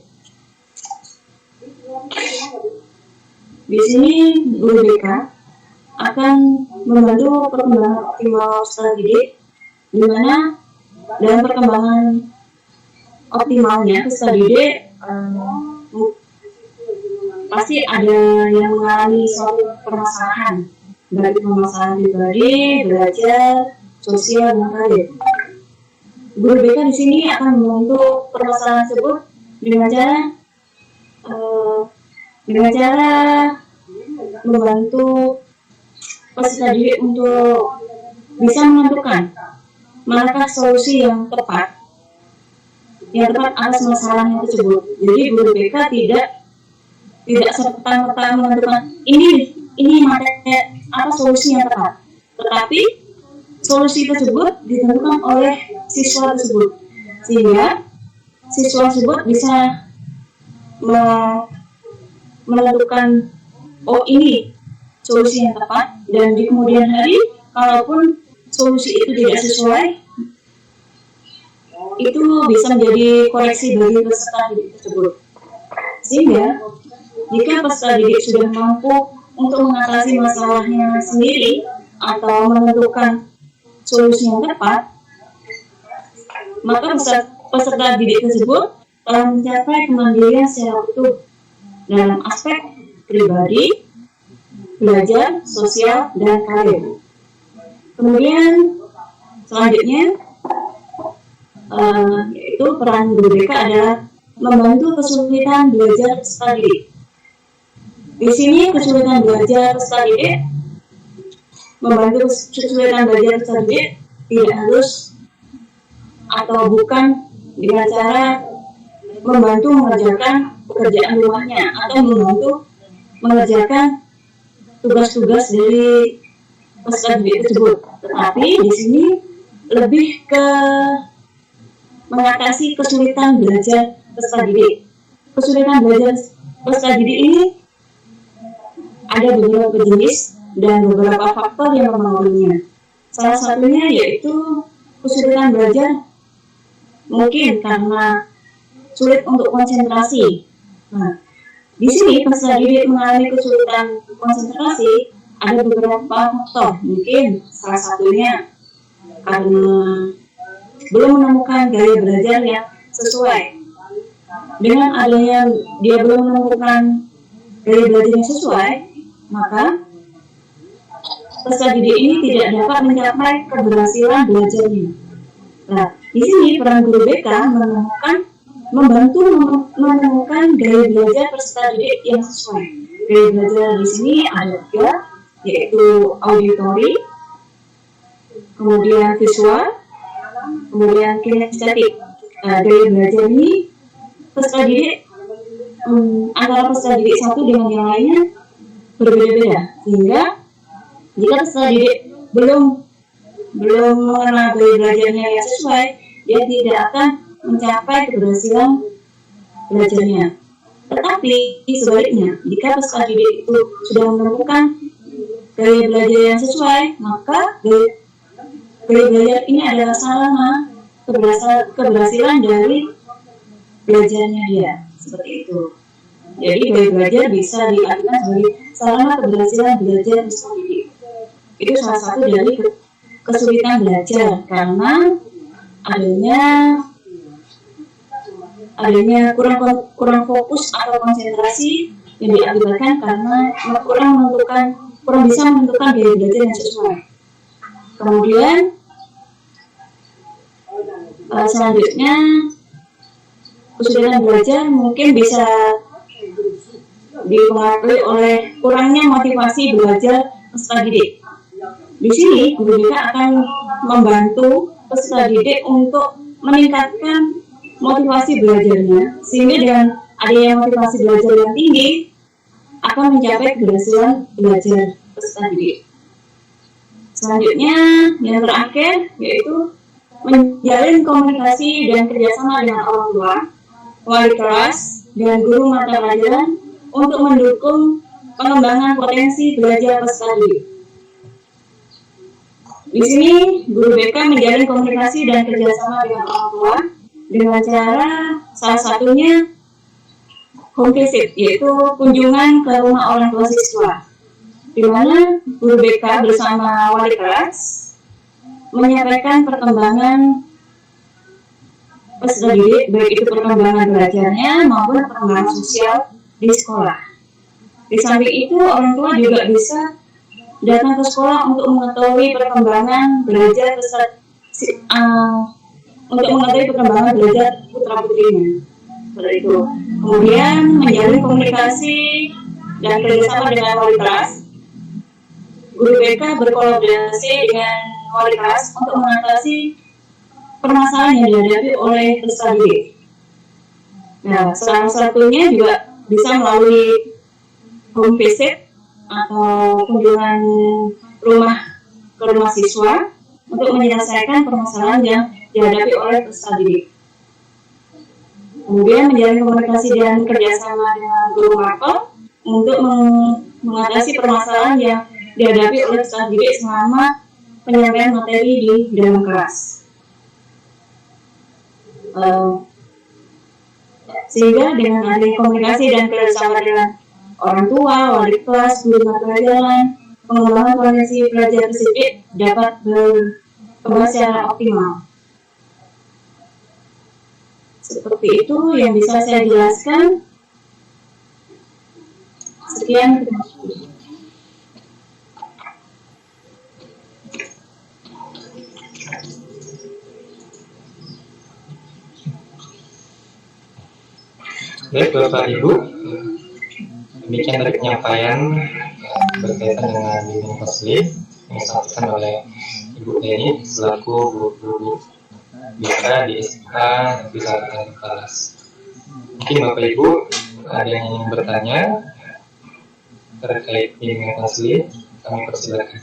[SPEAKER 4] Di sini guru BK akan membantu perkembangan optimal peserta didik, di mana dalam perkembangan optimalnya peserta didik pasti ada yang mengalami suatu permasalahan, baik permasalahan pribadi, belajar, sosial, dan karir. Guru BK di sini akan membantu permasalahan tersebut dengan cara membantu peserta didik untuk bisa menentukan manakah solusi yang tepat atas masalahnya tersebut. Jadi guru BK tidak serta-merta menentukan ini materi apa solusi yang tepat, tetapi solusi tersebut ditentukan oleh siswa tersebut, sehingga siswa tersebut bisa menentukan ini solusi yang tepat, dan di kemudian hari kalaupun solusi itu tidak sesuai, itu bisa menjadi koreksi bagi peserta didik tersebut. Sehingga jika peserta didik sudah mampu untuk mengatasi masalahnya sendiri atau menentukan solusi yang tepat, maka peserta didik tersebut telah mencapai kemandirian secara utuh dalam aspek pribadi, belajar, sosial, dan karir. Kemudian selanjutnya yaitu peran guru BK adalah membantu kesulitan belajar peserta didik. Di sini kesulitan belajar peserta didik, membantu kesulitan belajar peserta didik tidak harus atau bukan dengan cara membantu mengerjakan pekerjaan rumahnya atau membantu mengerjakan tugas-tugas dari peserta didik tersebut, tetapi di sini lebih ke mengatasi kesulitan belajar peserta didik. Kesulitan belajar peserta didik ini ada beberapa jenis dan beberapa faktor yang mempengaruhinya. Salah satunya yaitu kesulitan belajar mungkin karena sulit untuk konsentrasi. Nah, di sini peserta didik mengalami kesulitan konsentrasi ada beberapa faktor. Mungkin salah satunya karena belum menemukan gaya belajar yang sesuai. Dengan adanya dia belum menemukan gaya belajar yang sesuai, maka peserta didik ini tidak dapat mencapai keberhasilan belajarnya. Nah, di sini peran guru BK membantu menemukan gaya belajar peserta didik yang sesuai. Gaya belajar di sini ada 3, yaitu auditori, kemudian visual, kemudian kinestetik. Gaya belajar ini peserta didik antara peserta didik satu dengan yang lainnya berbeda-beda, sehingga jika peserta didik belum mengenal gaya belajarnya yang sesuai, dia tidak akan mencapai keberhasilan belajarnya. Tetapi sebaliknya, jika peserta didik itu sudah menemukan gaya belajar yang sesuai, maka gaya belajar ini adalah sarana keberhasilan dari belajarnya dia, seperti itu. Jadi gaya belajar bisa diartikan sebagai sarana keberhasilan belajar peserta didik. Itu salah satu dari kesulitan belajar karena adanya kurang fokus atau konsentrasi yang diakibatkan karena kurang bisa menentukan gaya belajar yang sesuai. Kemudian selanjutnya kesulitan belajar mungkin bisa dipengaruhi oleh kurangnya motivasi belajar peserta didik. Di sini guru BK akan membantu peserta didik untuk meningkatkan motivasi belajarnya, sehingga dengan adanya motivasi belajar yang tinggi akan mencapai keberhasilan belajar peserta didik. Selanjutnya yang terakhir yaitu menjalin komunikasi dan kerjasama dengan orang tua, wali kelas, dan guru mata pelajaran untuk mendukung pengembangan potensi belajar peserta didik. Di sini guru BK menjalin komunikasi dan kerjasama dengan orang tua dengan cara salah satunya home visit, yaitu kunjungan ke rumah orang tua siswa, di mana guru BK bersama wali kelas menyampaikan perkembangan peserta didik, baik itu perkembangan belajarnya maupun perkembangan sosial di sekolah. Di samping itu, orang tua juga bisa datang ke sekolah untuk mengetahui perkembangan belajar putra putrinya. Seperti itu. Kemudian menjalin komunikasi dan kerjasama dengan wali kelas. Guru BK berkolaborasi dengan wali kelas untuk mengatasi permasalahan yang dihadapi oleh peserta didik. Nah, salah satunya juga bisa melalui home visit atau kunjungan ke rumah siswa untuk menyelesaikan permasalahan yang dihadapi oleh peserta didik. Kemudian menjalin komunikasi dan kerjasama dengan guru mapel untuk mengatasi permasalahan yang dihadapi oleh peserta didik selama penyampaian materi di dalam kelas. Sehingga dengan adanya komunikasi dan kerjasama dengan orang tua, wali kelas, guru mata pelajaran, pengembangan potensi belajar tersebut dapat berkembang secara optimal. Seperti itu yang bisa saya jelaskan. Sekian, terima kasih.
[SPEAKER 1] Baik Bapak Ibu, demikian dari penyampaian berkaitan dengan bimbingan konseling yang disampaikan oleh Ibu Teni selaku guru BK di SMK Negeri Kelas. Mungkin Bapak Ibu ada yang ingin bertanya terkait bimbingan konseling, kami persilakan.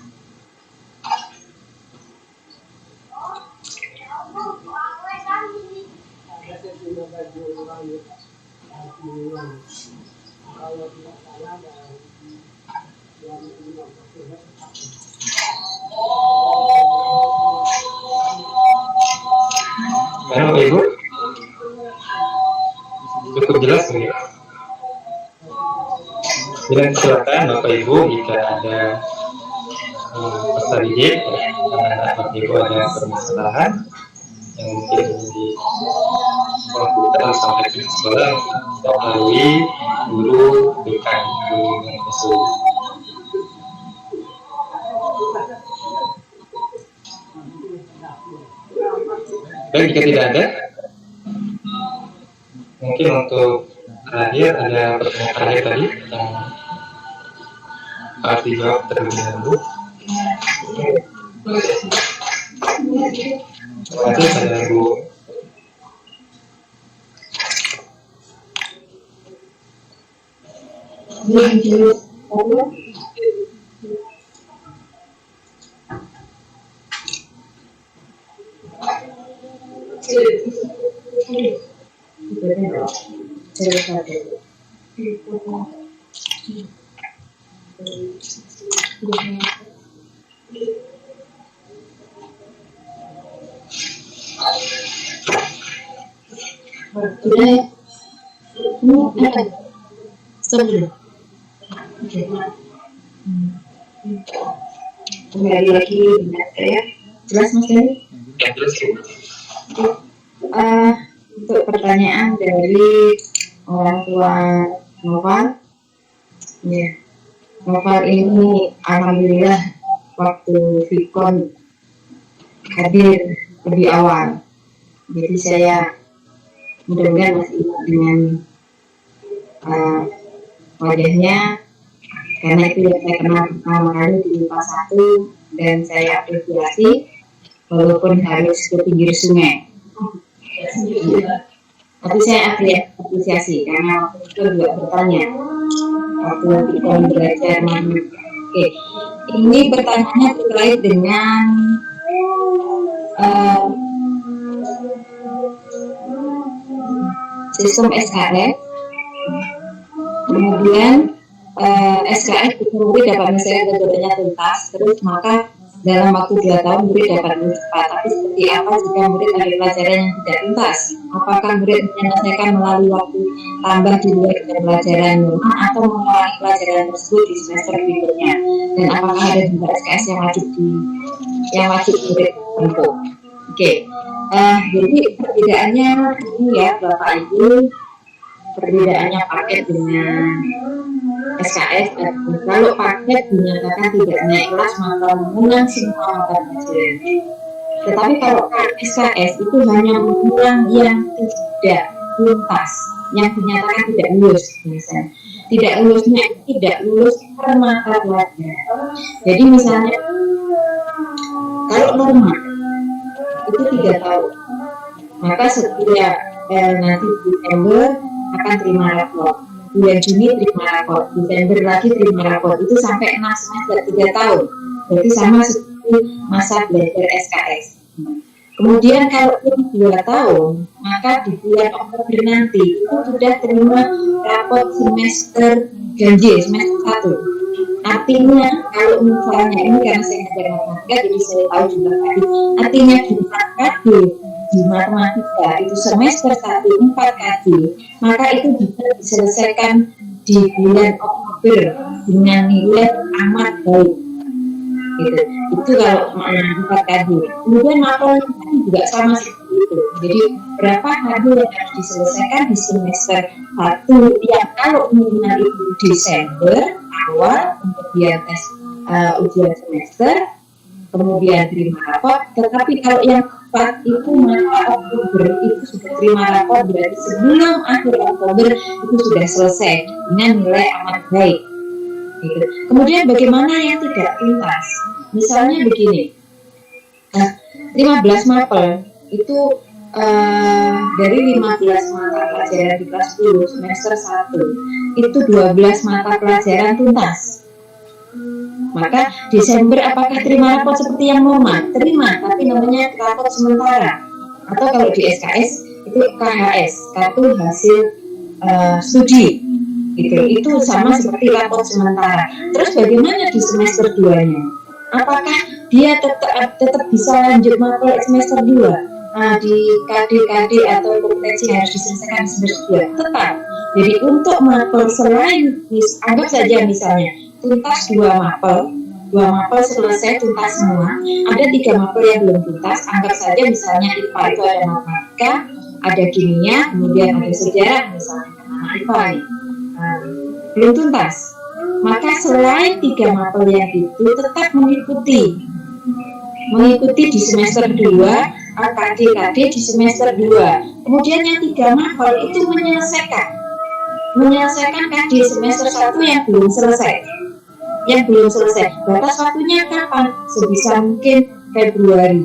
[SPEAKER 1] Mana Bapak Ibu? Cukup jelas ini. Dan silakan Bapak Ibu jika ada peserta didik, Bapak Ibu ada permasalahan yang mungkin di komputer sampai ke sekolah melalui guru BK, guru yang konseling. Baik, jika tidak ada, mungkin untuk terakhir ada pertanyaan terakhir tadi yang harus dijawab terlebih dahulu. Terima kasih pada Ibu.
[SPEAKER 2] Sudah ya?
[SPEAKER 4] Sebelum. Kembali lagi dengan saya. Jelas Mas Dani? Untuk pertanyaan dari orang tua Noval, ya, Noval ini alhamdulillah waktu Vicon hadir lebih awal, jadi saya mudah-mudahan masih ingat dengan wajahnya, karena itu yang saya kenal pertama kali di MIPA 1 dan saya apresiasi walaupun harus ke pinggir sungai. Tapi saya apresiasi karena waktu itu juga bertanya waktu kita belajar mana. Oke, ini pertanyaannya terkait dengan sistem SKS. Kemudian SKS itu murid dapat menyelesaikan tugasnya tuntas, terus maka dalam waktu 2 tahun murid dapat lulus cepat. Tapi seperti apa jika murid ada pelajaran yang tidak tuntas? Apakah murid menyelesaikan melalui waktu tambah di luar dari pelajaran normal atau mengulangi pelajaran tersebut di semester berikutnya? Dan apakah ada juga SKS yang wajib murid tempuh? Oke, jadi perbedaannya ini ya Bapak Ibu, perbedaannya paket dengan SKS. Kalau paket dinyatakan tidak naik kelas maka mengulang semua mata pelajaran. Tetapi kalau SKS itu hanya mengulang yang tidak tuntas, yang dinyatakan tidak lulus, misalnya. Tidak lulusnya tidak lulus per mata pelajaran. Jadi misalnya kalau normal itu 3 tahun, maka setiap nanti Desember akan terima rapor, bulan Juni terima rapor, Desember lagi terima rapor, itu sampai 6 semester 3 tahun, berarti sama seperti masa belajar SKS. Kemudian kalau ini 2 tahun, maka di bulan Oktober nanti itu sudah terima rapor semester ganjil semester 1. Artinya kalau misalnya ini karena saya ngajar matematika jadi saya tahu juga tadi, artinya di KD di matematika itu semester 1 4 KD, maka itu bisa diselesaikan di bulan Oktober dengan nilai amat baik. Gitu. Itu kalau 4 KD. Kemudian mapel juga sama seperti itu. Jadi berapa KD yang harus diselesaikan di semester 1 yang kalau minimal itu Desember awal, kemudian tes ujian semester, kemudian terima rapor. Tetapi kalau yang 4 itu maka Oktober itu sudah terima rapor, berarti sebelum akhir Oktober itu sudah selesai dengan nilai amat baik. Gitu. Kemudian bagaimana yang tidak tuntas? Misalnya begini, 15 mapel itu dari 15 mata pelajaran di kelas 10 semester 1 itu 12 mata pelajaran tuntas. Maka Desember apakah terima rapor seperti yang normal? Terima, tapi namanya rapor sementara. Atau kalau di SKS itu KHS, kartu hasil studi. Itu sama seperti rapor sementara. Terus bagaimana di semester 2-nya? Apakah dia tetap bisa lanjut mapel semester 2? Di KD atau kompetensi harus diselesaikan semester 2? Tetap. Jadi untuk mapel selain, anggap saja misalnya tuntas 2 mapel selesai tuntas semua, ada 3 mapel yang belum tuntas, anggap saja misalnya IPA itu ada matematika, ada kimia, kemudian ada sejarah misalnya, karena IPA nih. Belum tuntas, maka selain 3 mapel yang itu tetap mengikuti di semester 2, KD di semester 2. Kemudian yang 3 mapel itu menyelesaikan KD semester 1 yang belum selesai. Batas waktunya kapan? Sebisa mungkin Februari.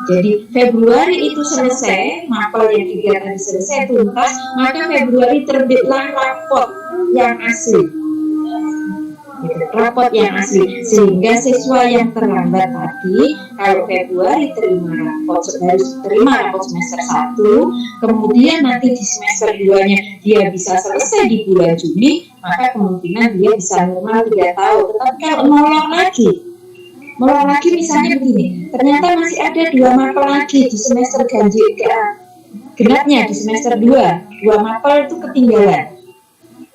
[SPEAKER 4] Jadi Februari itu selesai, mapel yang 3 tadi selesai tuntas, maka Februari terbitlah raport yang asli. Raport yang asli, sehingga siswa yang terlambat tadi kalau Februari harus terima raport semester 1, kemudian nanti di semester 2-nya dia bisa selesai di bulan Juni, maka kemungkinan dia bisa normal 3 tahun. Tetapi kalau molor lagi misalnya begini, ternyata masih ada 2 mapel lagi di semester ganjil genapnya di semester 2 mapel itu ketinggalan.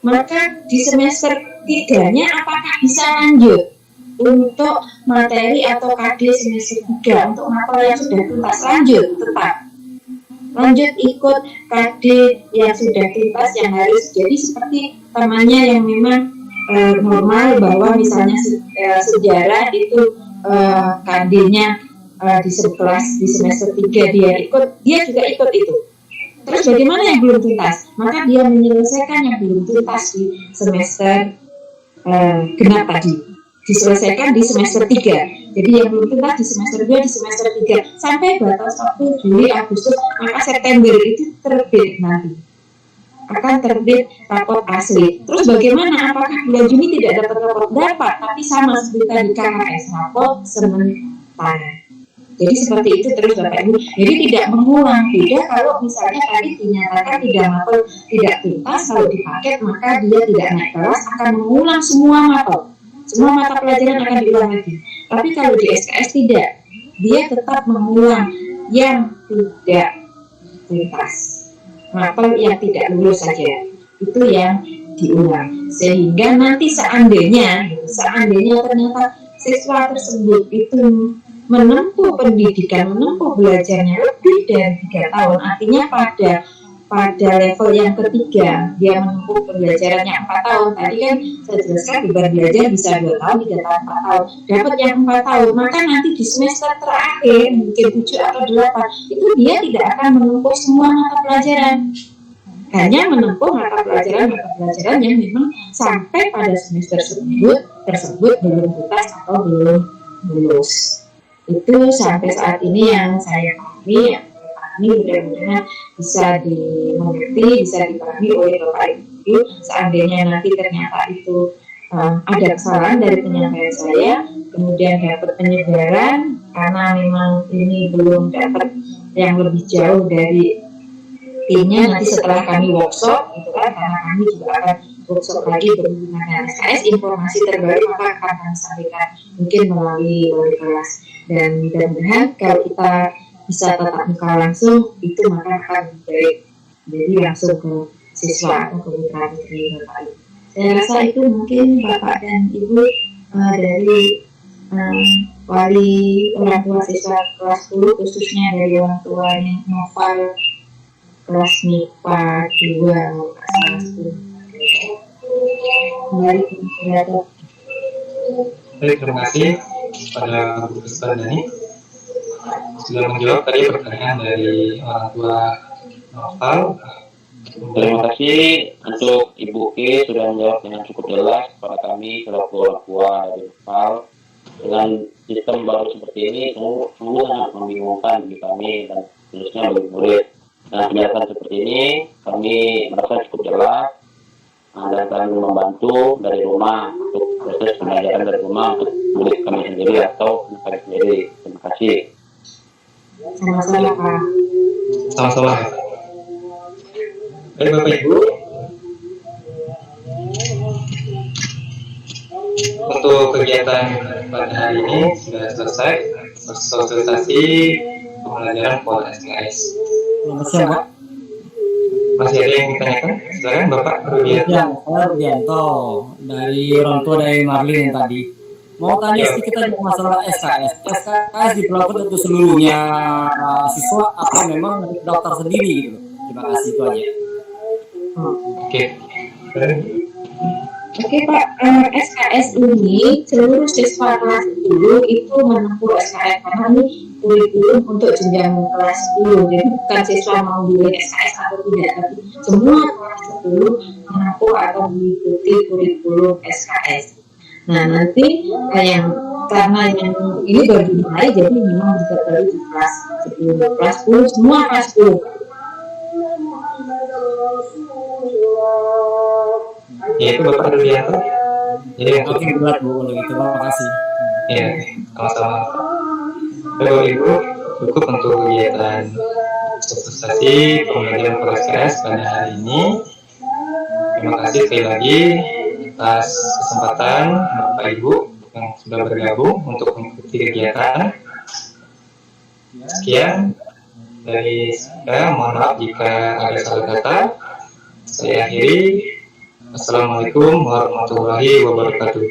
[SPEAKER 4] maka di semester 3-nya apakah bisa lanjut untuk materi atau KD semester 3 untuk mapel yang sudah tuntas? Lanjut ikut KD yang sudah tuntas, yang harus jadi seperti temannya yang memang normal, bahwa misalnya sejarah itu KD-nya di sekelas di semester 3 dia juga ikut itu. Terus bagaimana yang belum tuntas? Maka dia menyelesaikan yang belum tuntas di semester genap tadi, diselesaikan di semester 3. Jadi yang belum tuntas di semester 2, di semester 3 sampai batas waktu Juli, Agustus, maka September itu terbit nanti. Akan terbit raport asli. Terus bagaimana? Apakah bulan Juni tidak dapat raport? Dapat, tapi sama seperti tadi KKS, raport sementara. Jadi seperti itu terus Bapak Ibu. Jadi tidak mengulang. Beda kalau misalnya tadi dinyatakan tidak mapel, tidak tuntas, kalau dipaket maka dia tidak naik kelas, akan mengulang semua mapel. Semua mata pelajaran akan diulang lagi. Tapi kalau di SKS tidak, dia tetap mengulang yang tidak tuntas. Mapel yang tidak lulus saja, itu yang diulang. Sehingga nanti seandainya ternyata siswa tersebut itu menempuh pendidikan, menempuh belajarnya lebih dari 3 tahun, artinya pada level yang ketiga dia menempuh pembelajarannya 4 tahun. Tadi kan saya jelaskan beban belajar bisa 2 tahun, 3 tahun, 4 tahun, dapat yang 4 tahun, maka nanti di semester terakhir mungkin 7 atau 8 itu dia tidak akan menempuh semua mata pelajaran, hanya menempuh mata pelajaran yang memang sampai pada semester tersebut belum tuntas atau belum lulus. Itu sampai saat ini yang saya pahami, mudah-mudahan bisa dimengerti, bisa dipahami oleh Bapak Ibu. Seandainya nanti ternyata itu ada kesalahan dari penyampaian saya, kemudian dapat penyebaran karena memang ini belum dapat yang lebih jauh dari timnya, nanti setelah kami workshop gitu kan, karena kami juga akan workshop lagi berhubungan dengan SKS, informasi terbaru maka akan kami sampaikan mungkin melalui kelas. Dan mudah-mudahan kalau kita bisa tatap muka langsung itu maka akan lebih baik, jadi langsung ke siswa atau ke putra-putri Bapak Ibu. Saya rasa itu mungkin Bapak dan Ibu dari wali orang tua siswa kelas 10, khususnya dari orang tuanya Noval kelas MIPA 2 kelas 10. Kembali ke moderator.
[SPEAKER 1] Baik, terima kasih pada Bu Dani sudah menjawab tadi pertanyaan dari orang tua Noval.
[SPEAKER 6] Terima kasih untuk Ibu Ki sudah menjawab dengan cukup jelas kepada kami selaku orang tua dari Noval. Dengan sistem baru seperti ini sungguh sangat membingungkan bagi kami dan khususnya bagi murid. Dengan penjelasan seperti ini kami merasa cukup jelas dan akan membantu dari rumah untuk proses pembelajaran dari rumah untuk murid kami sendiri atau kami sendiri. Terima kasih.
[SPEAKER 4] Sama-sama Pak.
[SPEAKER 1] Sama-sama. Baik Bapak Ibu, untuk kegiatan pada hari ini sudah selesai sosialisasi pembelajaran pola SKS.
[SPEAKER 7] Selamat siang, Pak.
[SPEAKER 1] Masih ada yang ditanyakan? Silakan Bapak Rudianto.
[SPEAKER 7] Ya, saya Rudianto dari orang tua dari Marlin tadi. Mau tanya sedikit aja masalah SKS. SKS diberlakukan untuk seluruhnya siswa atau memang daftar sendiri gitu? Terima kasih, itu aja.
[SPEAKER 1] Oke.
[SPEAKER 4] Oke Pak, SKS ini seluruh siswa kelas 10 itu menempuh SKS karena ini kurikulum untuk jenjang kelas 10. Jadi bukan siswa mau pilih SKS atau tidak, tapi semua kelas 10 menempuh atau mengikuti kurikulum SKS. Nah nanti karena yang ini baru dimulai, jadi memang juga baru di kelas 10, kelas 10 semua kelas 10.
[SPEAKER 1] Ya itu Bapak Rudianto. Jadi untuk
[SPEAKER 7] Oke, berat Bu, kalau gitu. Terima kasih.
[SPEAKER 1] ya sama-sama. Bapak Ibu, cukup untuk kegiatan sosialisasi pembelajaran pola SKS pada hari ini. Terima kasih sekali lagi atas kesempatan Bapak Ibu yang sudah bergabung untuk mengikuti kegiatan. Sekian dari saya, mohon maaf jika ada salah kata. Saya akhiri. Assalamualaikum warahmatullahi wabarakatuh.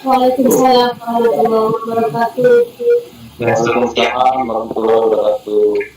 [SPEAKER 4] Waalaikumsalam warahmatullahi wabarakatuh.
[SPEAKER 1] Dan selamat siang.
[SPEAKER 6] Waalaikumsalam warahmatullahi wabarakatuh.